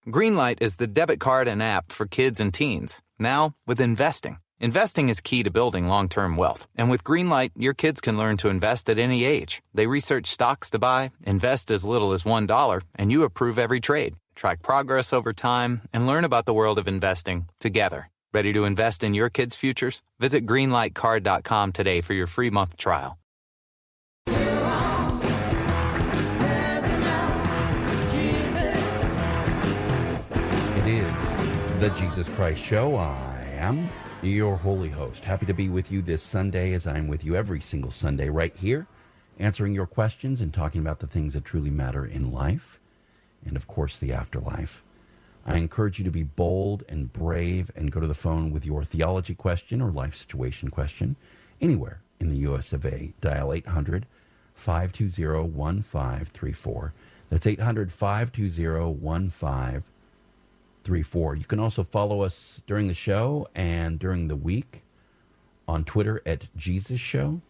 Greenlight is the debit card and app for kids and teens. Now, with investing. Investing is key to building long-term wealth. And with Greenlight, your kids can learn to invest at any age. They research stocks to buy, invest as little as $1, and you approve every trade. Track progress over time, and learn about the world of investing together. Ready to invest in your kids' futures? Visit greenlightcard.com today for your free month trial. It is the Jesus Christ Show. I am your holy host. Happy to be with you this Sunday, as I'm with you every single Sunday right here, answering your questions and talking about the things that truly matter in life and, of course, the afterlife. I encourage you to be bold and brave and go to the phone with your theology question or life situation question anywhere in the U.S. of A. Dial 800-520-1534. That's 800-520-1534. You can also follow us during the show and during the week on Twitter at Jesus Show,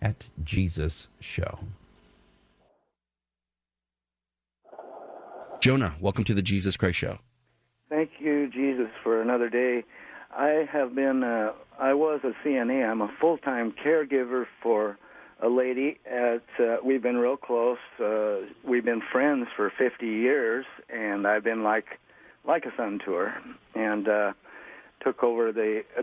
at Jesus Show. Jonah, welcome to the Jesus Christ Show. Thank you, Jesus, for another day. I was a CNA. I'm a full-time caregiver for a lady. We've been real close. We've been friends for 50 years, and I've been like a son to her, and took over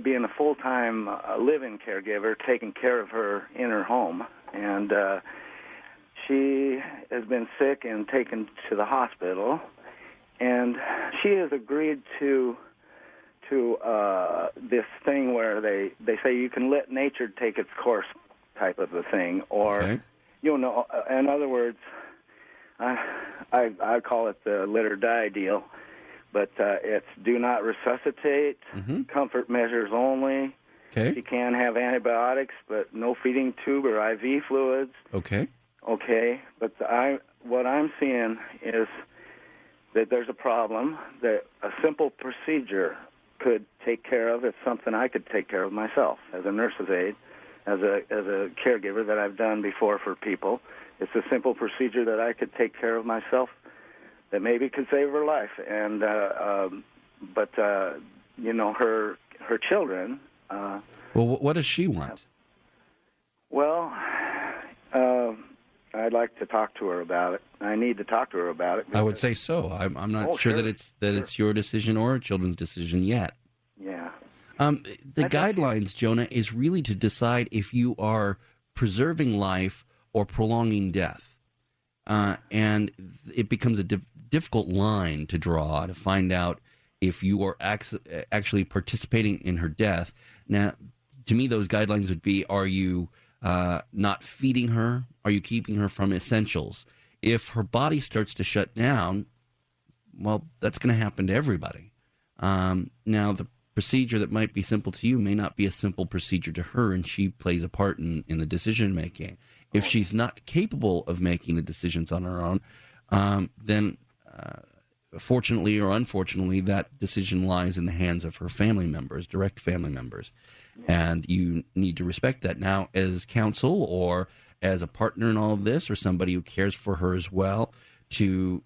being a full-time live-in caregiver, taking care of her in her home. And she has been sick and taken to the hospital, and she has agreed to this thing where they say you can let nature take its course type of a thing, or, okay. In other words, I call it the let her die deal. But it's do not resuscitate, comfort measures only. Okay. She can have antibiotics, but no feeding tube or IV fluids. Okay. Okay. But what I'm seeing is that there's a problem that a simple procedure could take care of. It's something I could take care of myself as a nurse's aide, as a caregiver that I've done before for people. It's a simple procedure that I could take care of myself that maybe could save her life, and but her children. Well, what does she want? Well, I'd like to talk to her about it. I need to talk to her about it. I would say so. I'm not sure that it's your decision or a children's decision yet. Yeah. The guidelines, Jonah, is really to decide if you are preserving life or prolonging death, and it becomes a difficult line to draw to find out if you are actually participating in her death. Now, to me, those guidelines would be, are you not feeding her? Are you keeping her from essentials? If her body starts to shut down, well, that's going to happen to everybody. Now, the procedure that might be simple to you may not be a simple procedure to her, and she plays a part in the decision-making. If she's not capable of making the decisions on her own, then fortunately or unfortunately, that decision lies in the hands of her family members, direct family members. And you need to respect that. Now, as counsel or as a partner in all of this, or somebody who cares for her as well, to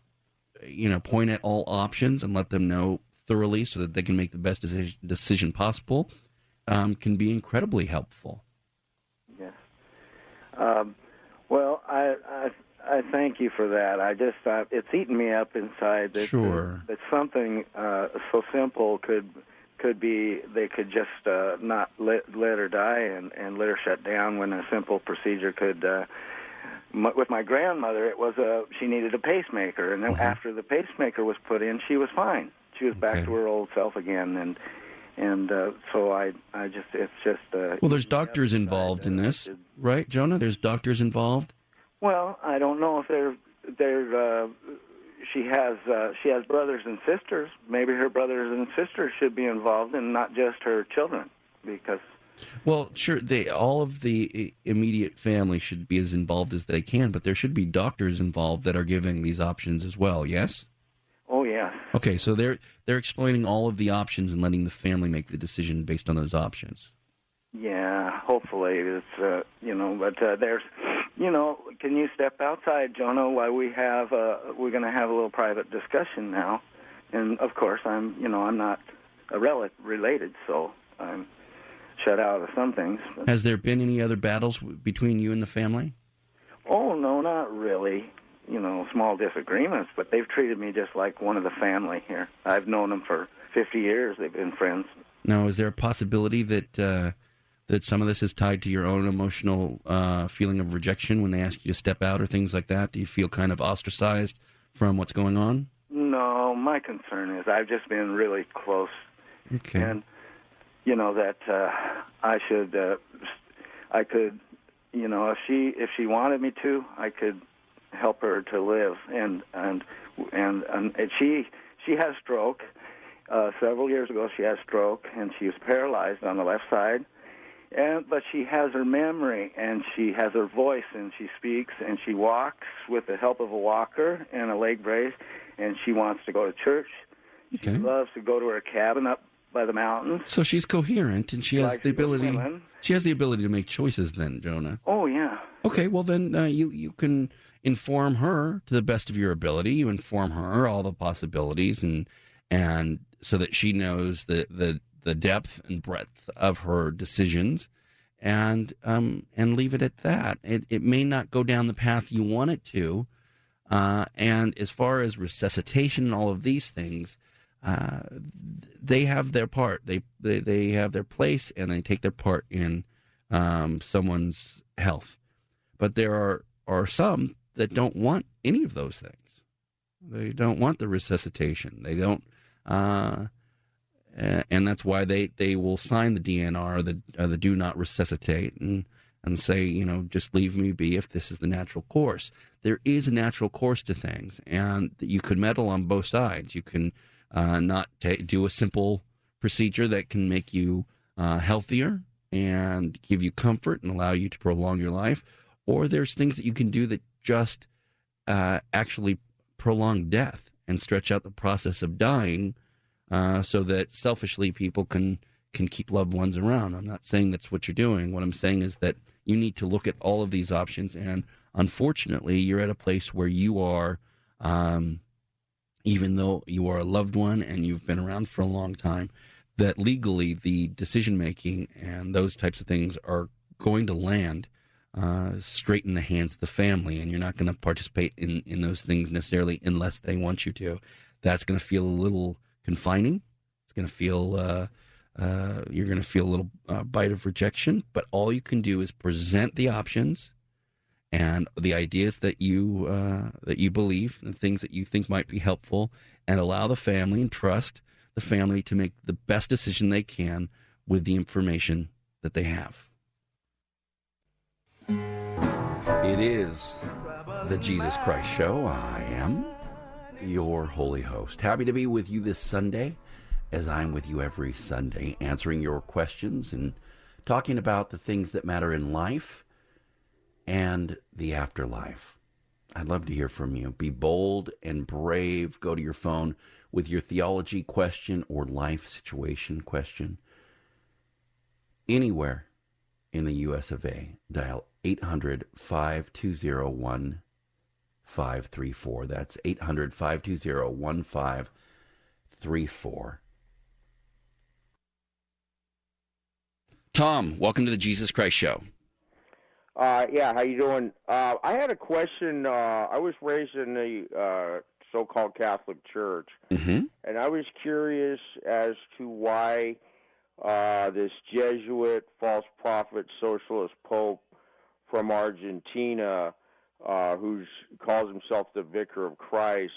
point at all options and let them know thoroughly so that they can make the best decision possible, can be incredibly helpful. Yes. Well, I thank you for that. I just it's eating me up inside that sure. that something so simple could be they could just not let her die and let her shut down when a simple procedure could. With my grandmother, it was she needed a pacemaker, and then after the pacemaker was put in, she was fine. She was back to her old self again, and so I just it's just. Well, there's doctors involved in this, right, Jonah? There's doctors involved. Well, I don't know if they're she has brothers and sisters. Maybe her brothers and sisters should be involved, and not just her children, because. Well, sure, all of the immediate family should be as involved as they can, but there should be doctors involved that are giving these options as well. Yes. Oh, yeah. Okay, so they're explaining all of the options and letting the family make the decision based on those options. Yeah, hopefully it's but there's can you step outside, Jonah, while we're going to have a little private discussion now? and of course I'm not related, so I'm shut out of some things. But. Has there been any other battles between you and the family? Oh, no, not really. Small disagreements, but they've treated me just like one of the family here. I've known them for 50 years. They've been friends. Now, is there a possibility that some of this is tied to your own emotional feeling of rejection when they ask you to step out or things like that? Do you feel kind of ostracized from what's going on? No, my concern is I've just been really close. Okay. And, that I could, if she wanted me to, I could help her to live. And she has stroke. Several years ago, she had stroke, and she was paralyzed on the left side. But she has her memory, and she has her voice, and she speaks, and she walks with the help of a walker and a leg brace, and she wants to go to church. Okay. She loves to go to her cabin up by the mountains. So she's coherent, and she has the ability. She has the ability to make choices. Then, Jonah. Oh yeah. Okay. Well, then you can inform her to the best of your ability. You inform her all the possibilities, and so that she knows the depth and breadth of her decisions, and leave it at that. It may not go down the path you want it to, and as far as resuscitation and all of these things, they have their part. They have their place, and they take their part in someone's health. But there are some that don't want any of those things. They don't want the resuscitation. They don't. And that's why they will sign the DNR, the do not resuscitate, and say, just leave me be if this is the natural course. There is a natural course to things, and you could meddle on both sides. You can not do a simple procedure that can make you healthier and give you comfort and allow you to prolong your life, or there's things that you can do that just actually prolong death and stretch out the process of dying, so that selfishly people can keep loved ones around. I'm not saying that's what you're doing. What I'm saying is that you need to look at all of these options, and unfortunately, you're at a place where you are, even though you are a loved one and you've been around for a long time, that legally the decision-making and those types of things are going to land straight in the hands of the family, and you're not going to participate in those things necessarily unless they want you to. That's going to feel a little confining. It's going to feel you're going to feel a little bite of rejection, but all you can do is present the options and the ideas that you believe, and things that you think might be helpful, and allow the family and trust the family to make the best decision they can with the information that they have. It is the Jesus Christ Show. I am your holy host. Happy to be with you this Sunday, as I'm with you every Sunday, answering your questions and talking about the things that matter in life and the afterlife. I'd love to hear from you. Be bold and brave. Go to your phone with your theology question or life situation question. Anywhere in the U.S. of A, dial 800-520-1534. That's 800-520-1534. Tom, welcome to the Jesus Christ Show. Yeah, how you doing? I had a question. I was raised in the so-called Catholic Church, and I was curious as to why this Jesuit, false prophet, socialist pope from Argentina, who calls himself the Vicar of Christ,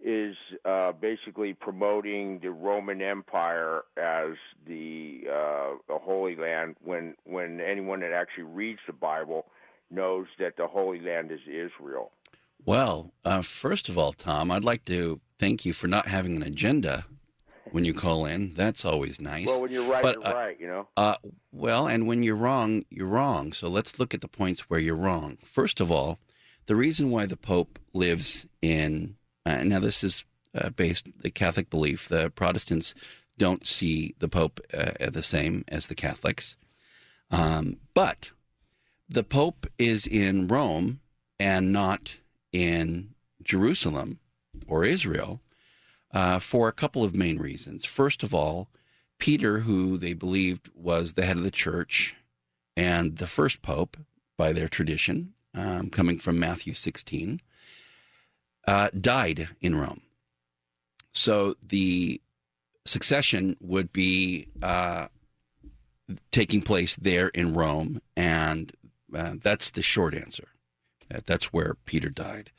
is basically promoting the Roman Empire as the Holy Land, when anyone that actually reads the Bible knows that the Holy Land is Israel. Well, first of all, Tom, I'd like to thank you for not having an agenda when you call in. That's always nice. Well, when you're right, you're right, you know. Well, and when you're wrong, you're wrong. So let's look at the points where you're wrong. First of all, the reason why the Pope lives in now this is based the Catholic belief. The Protestants don't see the Pope the same as the Catholics. But the Pope is in Rome and not in Jerusalem or Israel for a couple of main reasons. First of all, Peter, who they believed was the head of the church and the first pope by their tradition, coming from Matthew 16, died in Rome. So the succession would be taking place there in Rome, and that's the short answer. That's where Peter died.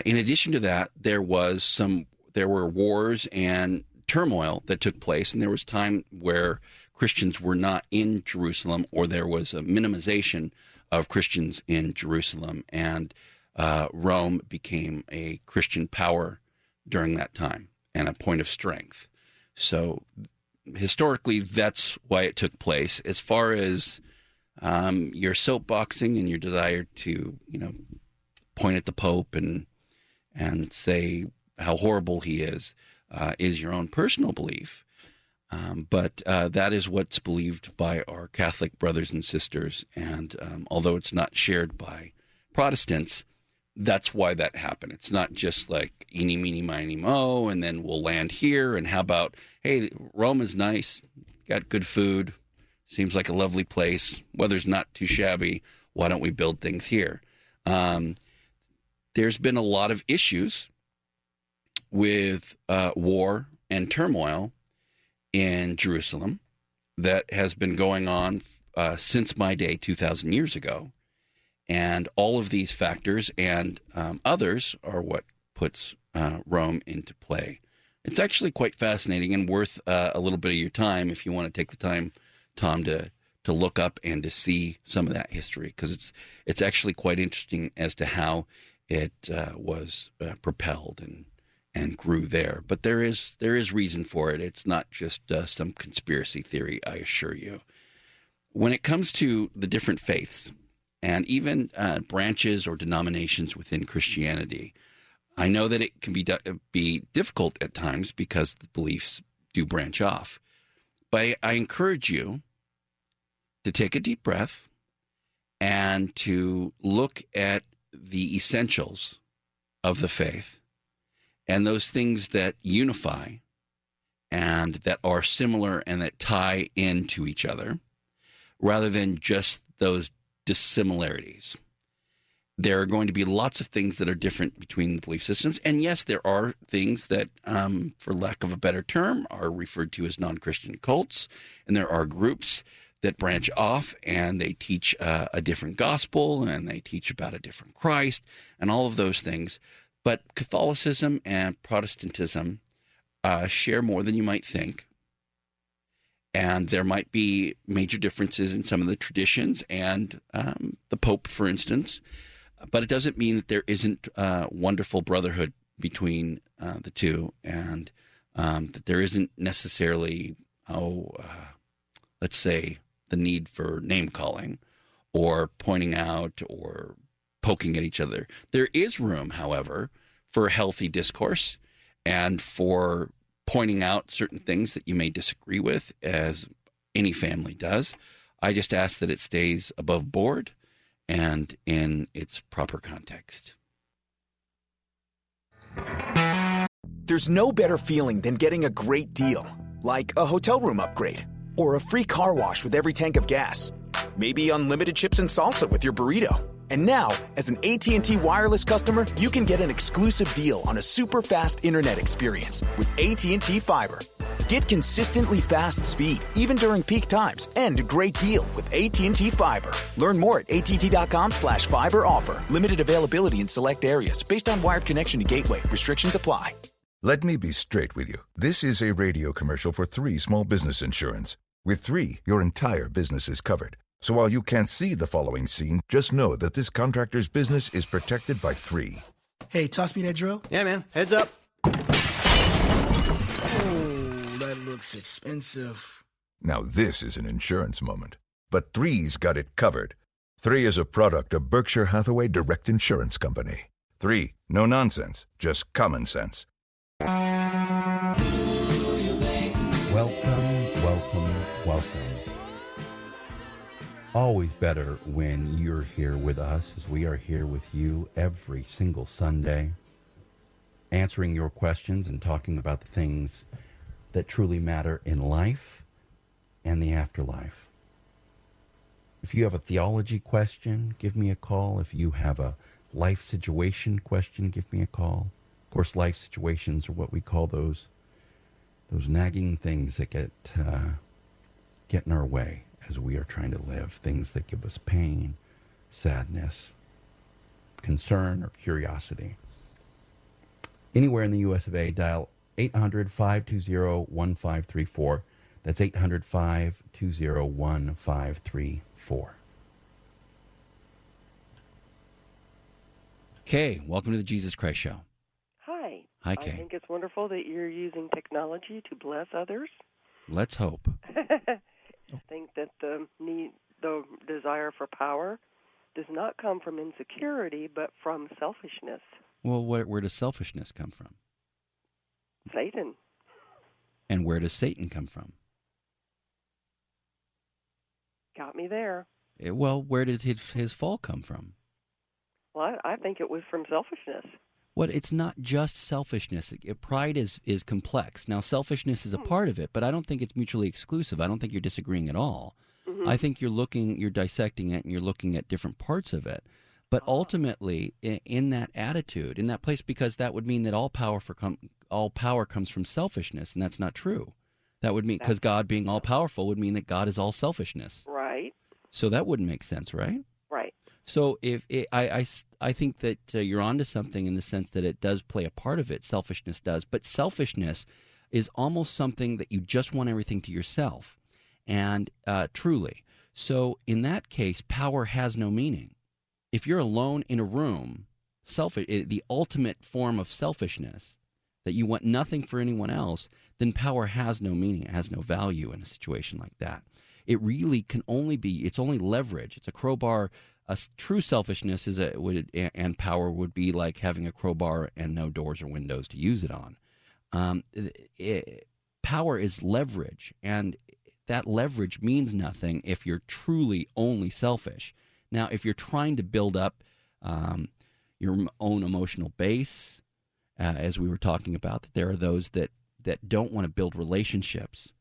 In addition to that, there were wars and turmoil that took place, and there was time where Christians were not in Jerusalem, or there was a minimization of Christians in Jerusalem, and Rome became a Christian power during that time and a point of strength. So historically, that's why it took place. As far as your soapboxing and your desire to, point at the Pope and say how horrible he is your own personal belief. But that is what's believed by our Catholic brothers and sisters. And although it's not shared by Protestants, that's why that happened. It's not just like eeny, meeny, miny, mo, and then we'll land here. And how about, hey, Rome is nice, got good food, seems like a lovely place, weather's not too shabby, why don't we build things here? There's been a lot of issues with war and turmoil in Jerusalem that has been going on since my day 2,000 years ago. And all of these factors and others are what puts Rome into play. It's actually quite fascinating and worth a little bit of your time if you want to take the time, Tom, to look up and to see some of that history, because it's actually quite interesting as to how it was propelled and grew there. But there is reason for it. It's not just some conspiracy theory, I assure you. When it comes to the different faiths, and even branches or denominations within Christianity, I know that it can be difficult at times because the beliefs do branch off. But I encourage you to take a deep breath and to look at the essentials of the faith and those things that unify and that are similar and that tie into each other, rather than just those dissimilarities. There are going to be lots of things that are different between the belief systems. And yes, there are things that, for lack of a better term, are referred to as non-Christian cults. And there are groups that branch off and they teach a different gospel and they teach about a different Christ and all of those things. But Catholicism and Protestantism share more than you might think. And there might be major differences in some of the traditions and the Pope, for instance. But it doesn't mean that there isn't wonderful brotherhood between the two, and that there isn't necessarily, let's say, the need for name-calling or pointing out or poking at each other. There is room, however, for healthy discourse and for pointing out certain things that you may disagree with, as any family does. I just ask that it stays above board and in its proper context. There's no better feeling than getting a great deal, like a hotel room upgrade or a free car wash with every tank of gas. Maybe unlimited chips and salsa with your burrito. And now, as an AT&T Wireless customer, you can get an exclusive deal on a super fast internet experience with AT&T Fiber. Get consistently fast speed, even during peak times, and a great deal with AT&T Fiber. Learn more at att.com/fiber offer. Limited availability in select areas based on wired connection to gateway. Restrictions apply. Let me be straight with you. This is a radio commercial for 3 Small Business Insurance. With 3, your entire business is covered. So while you can't see the following scene, just know that this contractor's business is protected by 3. Hey, toss me that drill. Yeah, man. Heads up. Oh, that looks expensive. Now this is an insurance moment. But 3's got it covered. 3 is a product of Berkshire Hathaway Direct Insurance Company. 3, no nonsense, just common sense. Welcome. Always better when you're here with us, as we are here with you every single Sunday. answering your questions and talking about the things that truly matter in life and the afterlife. If you have a theology question, give me a call. If you have a life situation question, give me a call. Of course, life situations are what we call those nagging things that get in our way as we are trying to live, things that give us pain, sadness, concern, or curiosity. Anywhere in the U.S. of A, dial 800-520-1534. That's 800-520-1534. Kay, welcome to the Jesus Christ Show. Hi. Hi, Kay. I think it's wonderful that you're using technology to bless others. Let's hope. I think that the desire for power does not come from insecurity, but from selfishness. Well, where does selfishness come from? Satan. And where does Satan come from? Got me there. Well, where did his fall come from? Well, I think it was from selfishness. Well, it's not just selfishness. Pride is complex. Now, selfishness is a part of it, but I don't think it's mutually exclusive. I don't think you're disagreeing at all. Mm-hmm. I think you're dissecting it, and you're looking at different parts of it. But ultimately, in that attitude, in that place, because that would mean that all power comes from selfishness, and that's not true. That would mean, because God being all-powerful would mean that God is all selfishness. Right. So that wouldn't make sense, right? Right. So I think that you're onto something in the sense that it does play a part of it, selfishness does. But selfishness is almost something that you just want everything to yourself, and truly. So in that case, power has no meaning. If you're alone in a room, the ultimate form of selfishness, that you want nothing for anyone else, then power has no meaning. It has no value in a situation like that. It really can it's only leverage. It's a crowbar. True selfishness and power would be like having a crowbar and no doors or windows to use it on. Power is leverage, and that leverage means nothing if you're truly only selfish. Now, if you're trying to build up your own emotional base, as we were talking about, that there are those that don't want to build relationships,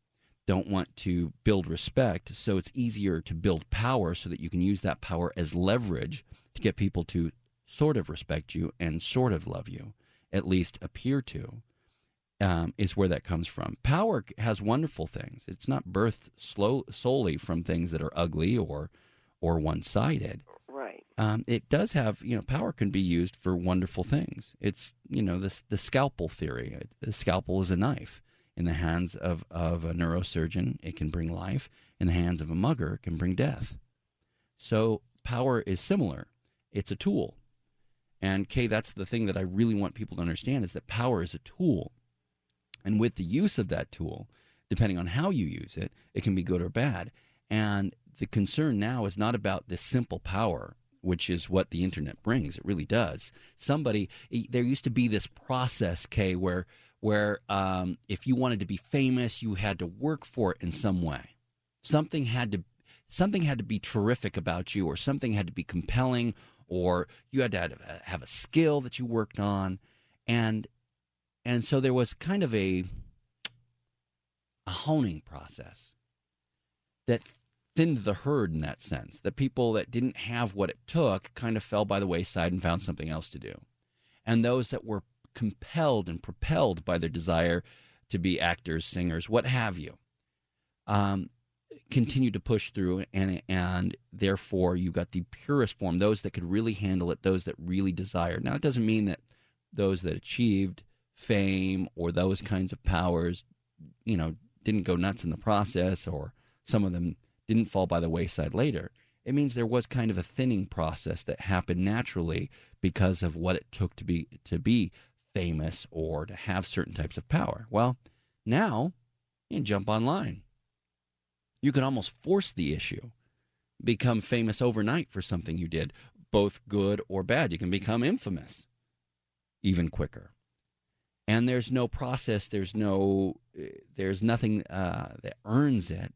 don't want to build respect, so it's easier to build power so that you can use that power as leverage to get people to sort of respect you and sort of love you, at least appear to, is where that comes from. Power has wonderful things. It's not birthed solely from things that are ugly or one-sided. Right. It does have, power can be used for wonderful things. It's, the scalpel theory. The scalpel is a knife. In the hands of a neurosurgeon, it can bring life. In the hands of a mugger, it can bring death. So power is similar. It's a tool. And, Kay, that's the thing that I really want people to understand, is that power is a tool. And with the use of that tool, depending on how you use it, it can be good or bad. And the concern now is not about this simple power, which is what the internet brings. It really does. There used to be this process, Kay, where if you wanted to be famous, you had to work for it in some way. Something had to be terrific about you, or something had to be compelling, or you had to have a skill that you worked on, and so there was kind of a honing process that thinned the herd in that sense. The people that didn't have what it took kind of fell by the wayside and found something else to do, and those that were compelled and propelled by their desire to be actors, singers, what have you, continue to push through, and therefore you got the purest form, those that could really handle it, those that really desired. Now, it doesn't mean that those that achieved fame or those kinds of powers, didn't go nuts in the process, or some of them didn't fall by the wayside later. It means there was kind of a thinning process that happened naturally because of what it took to be famous or to have certain types of power. Well, now you can jump online. You can almost force the issue, become famous overnight for something you did, both good or bad. You can become infamous even quicker. And there's no process, there's nothing that earns it,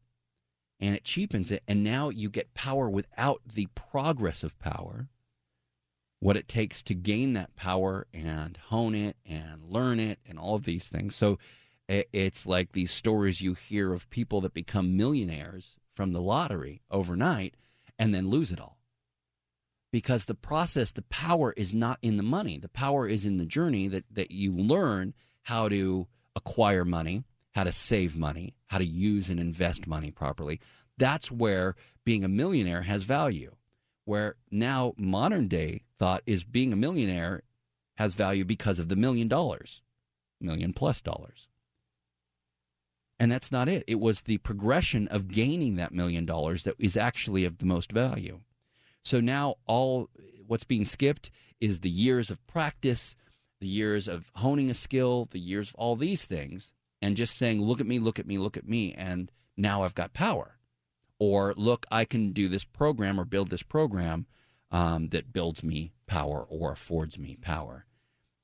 and it cheapens it. And now you get power without the progress of power. what it takes to gain that power and hone it and learn it and all of these things. So it's like these stories you hear of people that become millionaires from the lottery overnight and then lose it all. Because the process, the power is not in the money. The power is in the journey that you learn how to acquire money, how to save money, how to use and invest money properly. That's where being a millionaire has value. Where now modern day thought is being a millionaire has value because of the $1 million, $1 million+ dollars. And that's not it. It was the progression of gaining that $1 million that is actually of the most value. So now all what's being skipped is the years of practice, the years of honing a skill, the years of all these things, and just saying, look at me, look at me, look at me, and now I've got power. Or, look, I can do this program or build this program that builds me power or affords me power.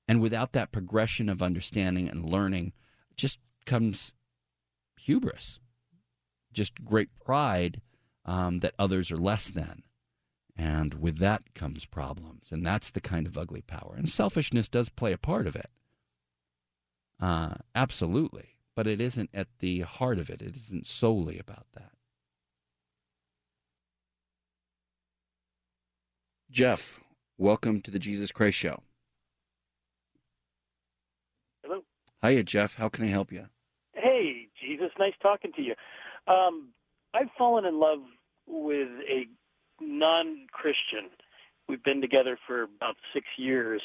And without that progression of understanding and learning, just comes hubris, just great pride that others are less than. And with that comes problems. And that's the kind of ugly power. And selfishness does play a part of it. Absolutely. But it isn't at the heart of it. It isn't solely about that. Jeff, welcome to the Jesus Christ Show. Hello. Hiya, Jeff. How can I help you? Hey, Jesus. Nice talking to you. I've fallen in love with a non-Christian. We've been together for about 6 years.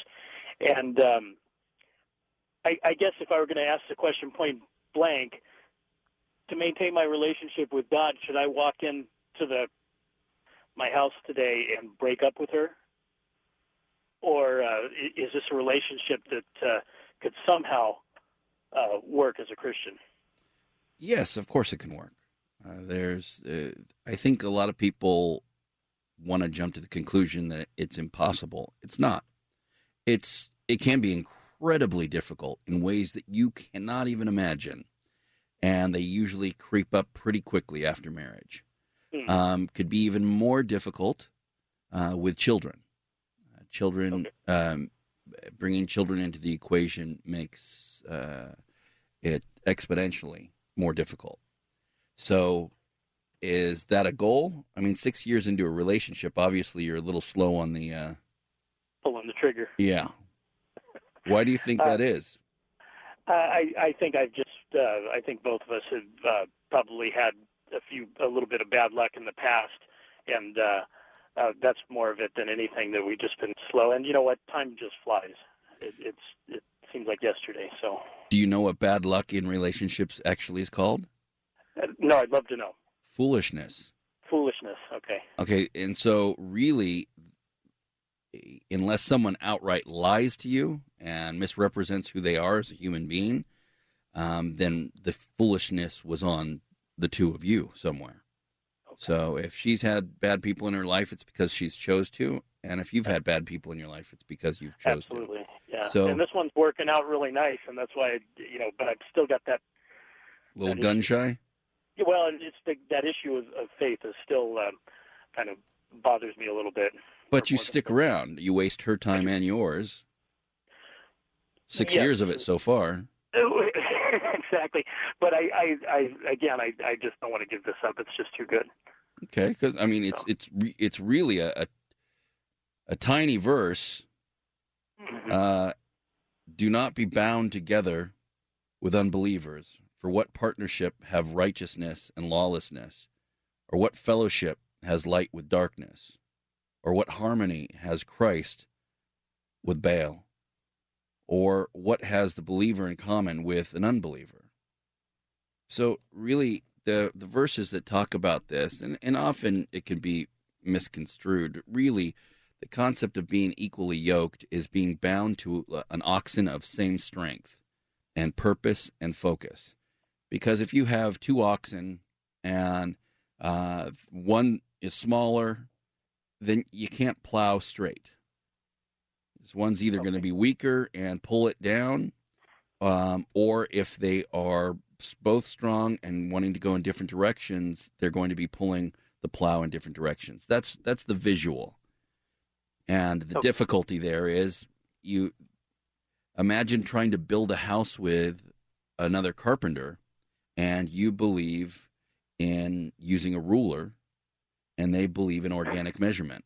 And I guess if I were going to ask the question point blank, to maintain my relationship with God, should I walk into my house today and break up with her? Or is this a relationship that could somehow work as a Christian? Yes, of course it can work. I think a lot of people want to jump to the conclusion that it's impossible. It's not. It can be incredibly difficult in ways that you cannot even imagine, and they usually creep up pretty quickly after marriage. Could be even more difficult with children. Bringing children into the equation makes it exponentially more difficult. So is that a goal? I mean, 6 years into a relationship, obviously you're a little slow on the... pulling the trigger. Yeah. Why do you think that is? I think I think both of us have probably had a little bit of bad luck in the past, and that's more of it than anything, that we've just been slow. And you know what? Time just flies. It seems like yesterday. So. Do you know what bad luck in relationships actually is called? No, I'd love to know. Foolishness. Foolishness. Okay. Okay, and so really, unless someone outright lies to you and misrepresents who they are as a human being, then the foolishness was on the two of you somewhere. Okay. So if she's had bad people in her life, it's because she's chose to. And if you've had bad people in your life, it's because you've chose Absolutely. to. Yeah. So, and this one's working out really nice, and that's why, but I've still got that. Little gun shy? Well, it's that issue of faith is still kind of bothers me a little bit. But you stick around. You waste her time and yours. 6 years of it so far. Exactly. But I just don't want to give this up. It's just too good. Okay, because I mean, it's really a tiny verse. Mm-hmm. Do not be bound together with unbelievers. For what partnership have righteousness and lawlessness? Or what fellowship has light with darkness? Or what harmony has Christ with Baal? Or what has the believer in common with an unbeliever? So really, the verses that talk about this, and often it can be misconstrued, really the concept of being equally yoked is being bound to an oxen of same strength and purpose and focus. Because if you have two oxen and one is smaller, then you can't plow straight. This one's either going to be weaker and pull it down, or if they are both strong and wanting to go in different directions, they're going to be pulling the plow in different directions. That's the visual. And the difficulty there is you imagine trying to build a house with another carpenter, and you believe in using a ruler, and they believe in organic measurement.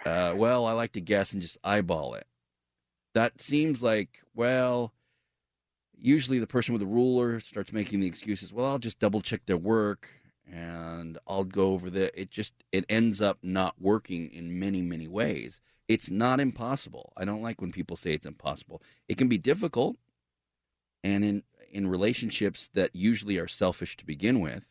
Okay. Well, I like to guess and just eyeball it. That seems like, well, usually the person with the ruler starts making the excuses, well, I'll just double-check their work, and I'll go over it ends up not working in many, many ways. It's not impossible. I don't like when people say it's impossible. It can be difficult, and in relationships that usually are selfish to begin with,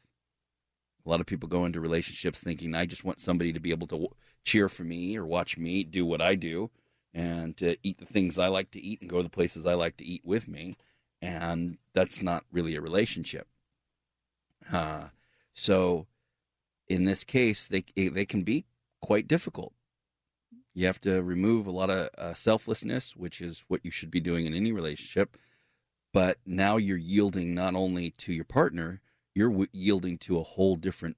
a lot of people go into relationships thinking, I just want somebody to be able to cheer for me or watch me do what I do and to eat the things I like to eat and go to the places I like to eat with me, and that's not really a relationship. So in this case, they can be quite difficult. You have to remove a lot of selflessness, which is what you should be doing in any relationship. But now you're yielding not only to your partner, you're yielding to a whole different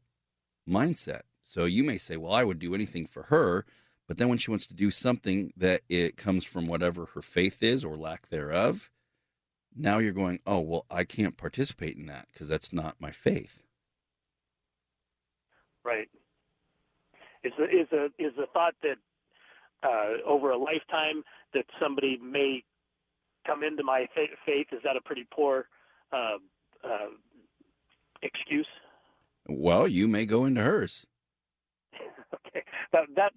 mindset. So you may say, well, I would do anything for her. But then when she wants to do something that it comes from whatever her faith is or lack thereof, now you're going, oh, well, I can't participate in that because that's not my faith. Right. Is the thought that over a lifetime that somebody may come into my faith, is that a pretty poor excuse? Well, you may go into hers. Okay. That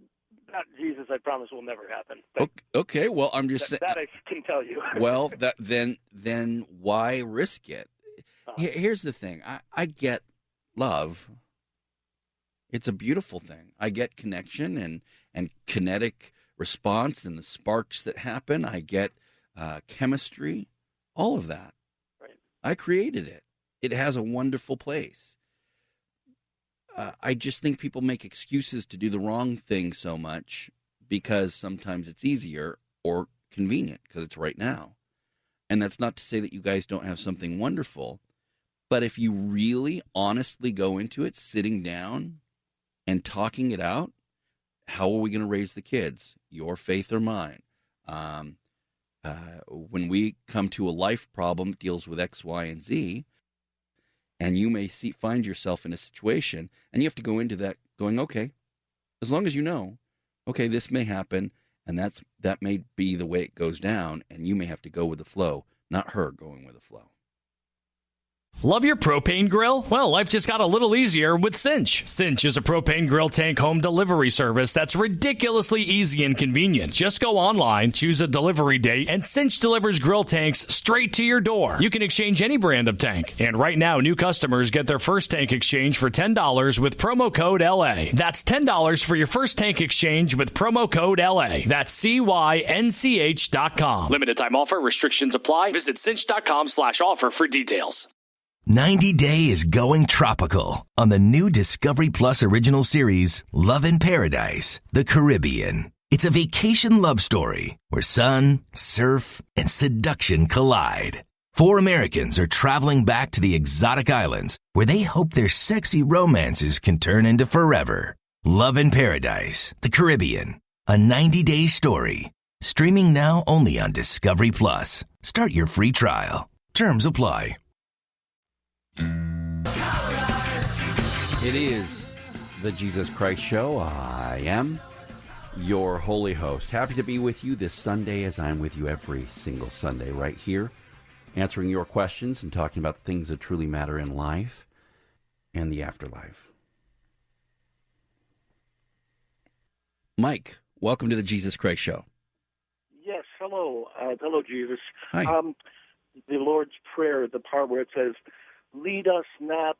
Jesus, I promise, will never happen. Okay. Well, I'm just saying that I can tell you. Well, then why risk it? Here's the thing. I get love. It's a beautiful thing. I get connection and kinetic response and the sparks that happen. I get chemistry, all of that. Right. I created it. It has a wonderful place. I just think people make excuses to do the wrong thing so much because sometimes it's easier or convenient because it's right now. And that's not to say that you guys don't have something wonderful, but if you really honestly go into it, sitting down and talking it out, how are we going to raise the kids? Your faith or mine? When we come to a life problem that deals with X, Y, and Z, and you may find yourself in a situation, and you have to go into that going, okay, as long as you know, okay, this may happen, and that may be the way it goes down, and you may have to go with the flow, not her going with the flow. Love your propane grill? Well, life just got a little easier with Cinch. Cinch is a propane grill tank home delivery service that's ridiculously easy and convenient. Just go online, choose a delivery date, and Cinch delivers grill tanks straight to your door. You can exchange any brand of tank. And right now, new customers get their first tank exchange for $10 with promo code LA. That's $10 for your first tank exchange with promo code LA. That's CYNCH.com. Limited time offer. Restrictions apply. Visit cinch.com/offer for details. 90 Day is going tropical on the new Discovery Plus original series, Love in Paradise, the Caribbean. It's a vacation love story where sun, surf, and seduction collide. 4 Americans are traveling back to the exotic islands where they hope their sexy romances can turn into forever. Love in Paradise, the Caribbean, a 90-day story. Streaming now only on Discovery Plus. Start your free trial. Terms apply. It is the Jesus Christ Show. I am your holy host. Happy to be with you this Sunday, as I'm with you every single Sunday right here, answering your questions and talking about things that truly matter in life and the afterlife. Mike, welcome to the Jesus Christ Show. Yes, hello. Hello, Jesus. Hi. The Lord's Prayer, the part where it says, lead us not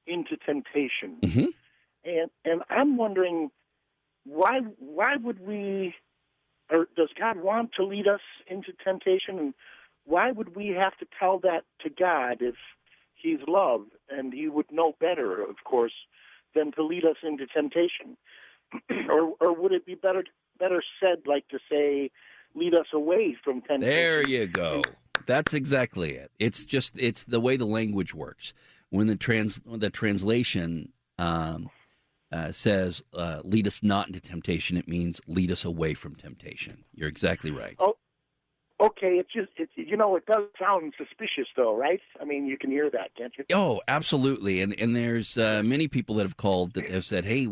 into temptation. Mm-hmm. And I'm wondering, why would we, or does God want to lead us into temptation? And why would we have to tell that to God if he's love? And he would know better, of course, than to lead us into temptation. or would it be better said, like to say, lead us away from temptation? There you go. That's exactly it. It's the way the language works. When the translation says, lead us not into temptation, it means lead us away from temptation. You're exactly right. Oh, okay. It does sound suspicious, though, right? I mean, you can hear that, can't you? Oh, absolutely. And there's many people that have called that have said, hey,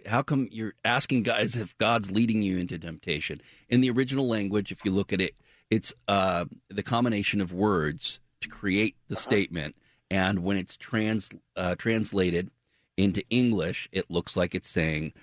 how come you're asking guys if God's leading you into temptation? In the original language, if you look at it, it's the combination of words to create the statement. And when it's translated into English, it looks like it's saying,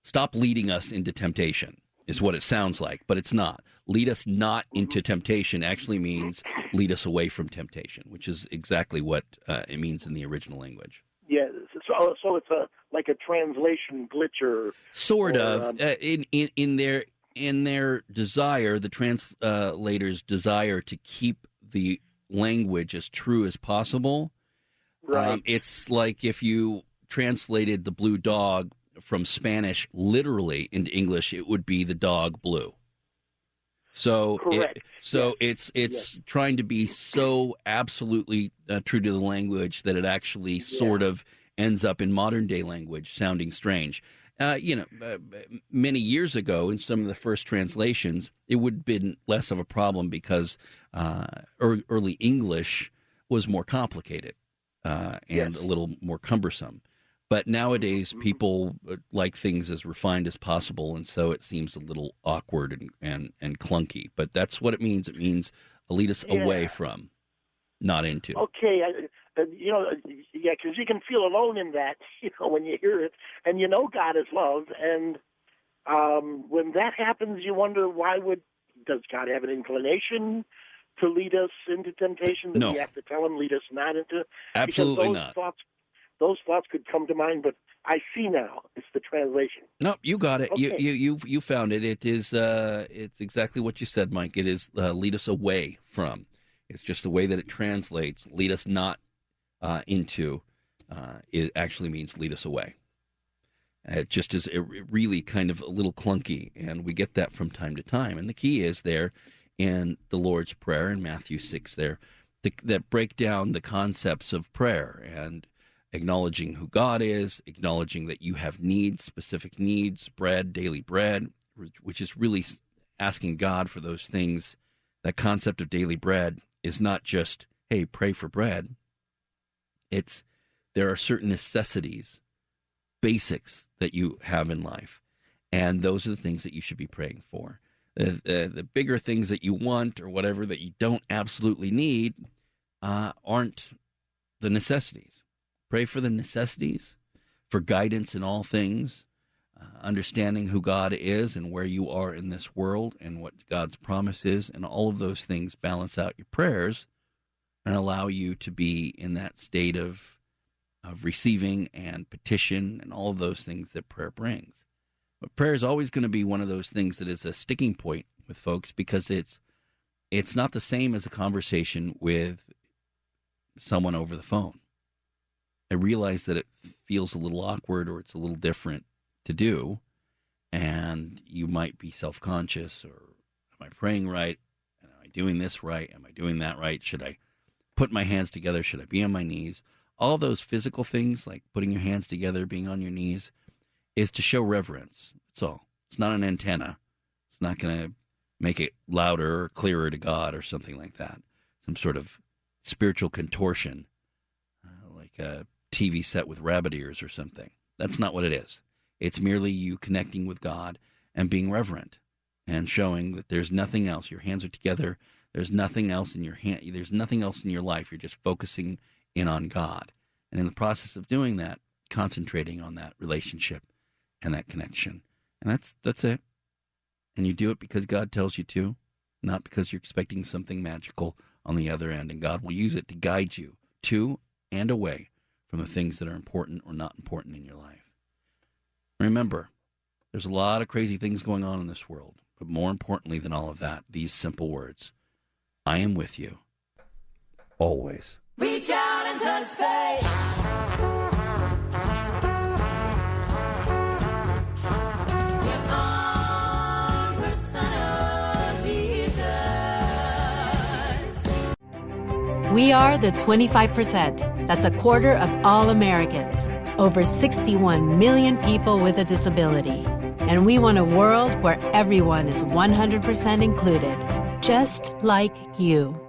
stop leading us into temptation, is what it sounds like, but it's not. Lead us not into temptation actually means lead us away from temptation, which is exactly what it means in the original language. Yeah, so it's like a translation glitch or sort of in their desire, the translators' desire to keep the language as true as possible. Right. It's like if you translated the blue dog from Spanish literally into English, it would be the dog blue. So, it's trying to be so absolutely true to the language that it actually sort of ends up in modern day language sounding strange. Many years ago, in some of the first translations, it would have been less of a problem because early English was more complicated and a little more cumbersome. But nowadays, people like things as refined as possible, and so it seems a little awkward and clunky. But that's what it means. It means lead us away from, not into. Okay, because you can feel alone in that, when you hear it, and God is love, and when that happens, you wonder does God have an inclination to lead us into temptation? Does he have to tell him, lead us not into? Absolutely not. Those thoughts could come to mind, but I see now. It's the translation. No, you got it. Okay. You found it. It is. It's exactly what you said, Mike. It is lead us away from. It's just the way that it translates. Lead us not into. It actually means lead us away. It just is really kind of a little clunky, and we get that from time to time. And the key is there in the Lord's Prayer in Matthew 6 there that break down the concepts of prayer and acknowledging who God is, acknowledging that you have needs, specific needs, daily bread, which is really asking God for those things. That concept of daily bread is not just, hey, pray for bread. There are certain necessities, basics that you have in life, and those are the things that you should be praying for. The bigger things that you want or whatever that you don't absolutely need aren't the necessities. Pray for the necessities, for guidance in all things, understanding who God is and where you are in this world and what God's promise is, and all of those things balance out your prayers and allow you to be in that state of receiving and petition and all of those things that prayer brings. But prayer is always going to be one of those things that is a sticking point with folks because it's not the same as a conversation with someone over the phone. I realize that it feels a little awkward or it's a little different to do, and you might be self-conscious or am I praying right? Am I doing this right? Am I doing that right? Should I put my hands together? Should I be on my knees? All those physical things like putting your hands together, being on your knees, is to show reverence. That's all. It's not an antenna. It's not going to make it louder or clearer to God or something like that. Some sort of spiritual contortion, like a TV set with rabbit ears or something. That's not what it is. It's merely you connecting with God and being reverent and showing that there's nothing else. Your hands are together. There's nothing else in your hand. There's nothing else in your life. You're just focusing in on God. And in the process of doing that, concentrating on that relationship and that connection. And that's it. And you do it because God tells you to, not because you're expecting something magical on the other end. And God will use it to guide you to and away from the things that are important or not important in your life. Remember, there's a lot of crazy things going on in this world. But more importantly than all of that, these simple words. I am with you. Always. Reach out and touch faith. Your own personal Jesus. We are the 25%. That's a quarter of all Americans, over 61 million people with a disability. And we want a world where everyone is 100% included, just like you.